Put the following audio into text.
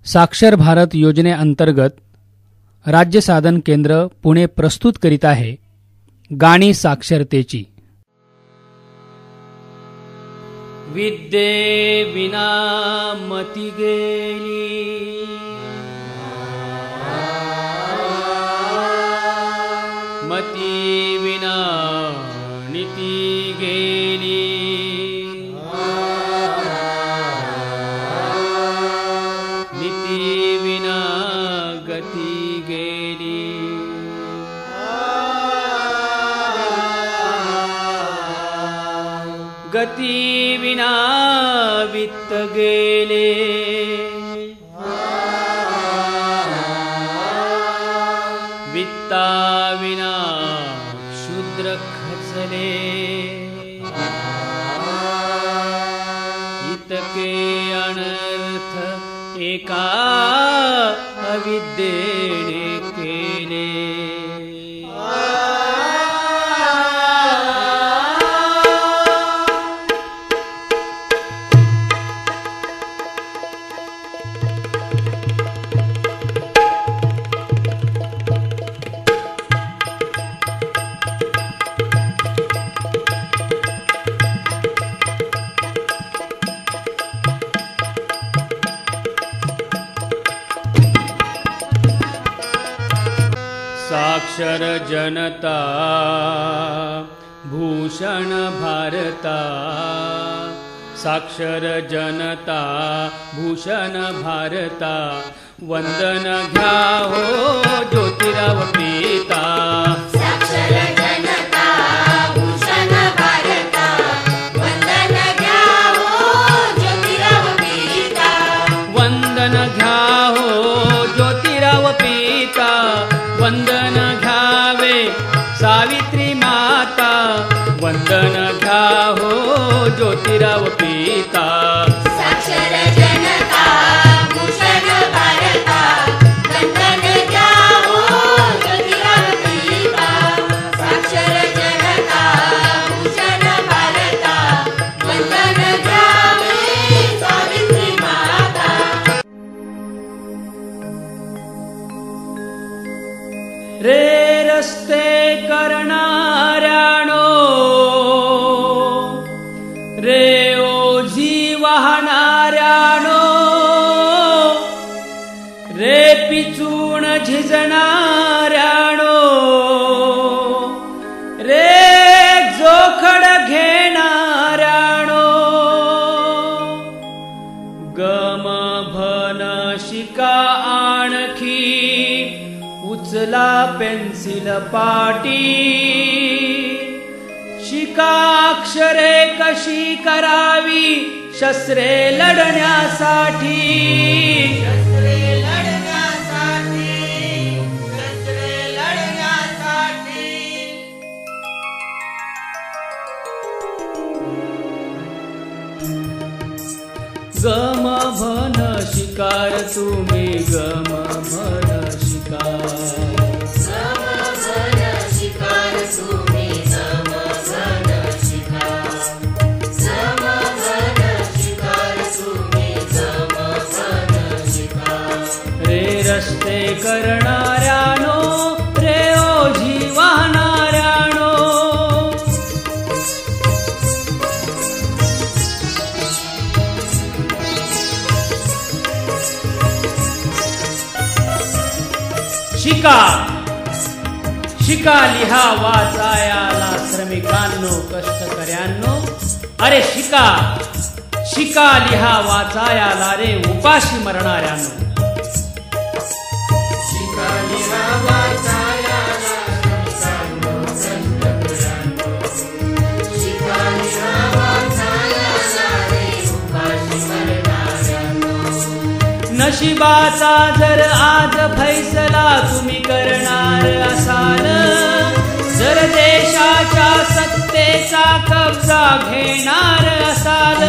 साक्षर भारत योजनेअंतर्गत राज्य साधन केंद्र पुणे प्रस्तुत करीत आहे गाणी साक्षरतेची। विद्ये विना मती गेली, मती विना नीती गेली, नीती विना गती गेली, गती विना वित्त गेले, वित्ता विना शूद्र खचले, इतके अनर्थ एका अविद्येने केले। साक्षर जनता भूषण भारता, साक्षर जनता भूषण भारता, वंदन घ्या हो ज्योतिराव पिता। साक्षर जनता भूषण भारता, वंदन घ्या हो ज्योतिराव पिता, वंदन घ्या हो ज्योतिराव पिता, वंदन घ्यावे सावित्री माता, वंदन घ्या हो ज्योतिराव पिता। साक्षर जनता भूषण भारता, वंदन घ्या हो ज्योतिराव पिता, साक्षर जनता भूषण भारता, वंदन घ्यावे सावित्री माता। रे रस्ते करणाऱ्यानो, रे ओझी वाहणाऱ्यानो, रे पिचून झिजणाऱ्यानो, रे जोखड घेणाऱ्यानो, गम भन शिका आणखी, उचला पेन्सिल पाटी, शिका अक्षरे कशी करावी शस्त्रे लढण्यासाठी, शस्त्रे लढण्यासाठी, शस्त्रे लढण्यासाठी। गम भन शिकार तुम्ही गम भन शिकार, रस्ते करणाऱ्यानो, रे ओझी वाहणाऱ्यानो, शिका शिका लिहा वाचायाला श्रमिकांनो कष्टकर्यांनो, अरे शिका शिका लिहा वाचायाला रे उपाशी मरणाऱ्यांनो। नशिबाचा जर आज फैसला तुम्ही करणार असाल, जर देशाच्या सत्तेचा कब्जा घेणार असाल,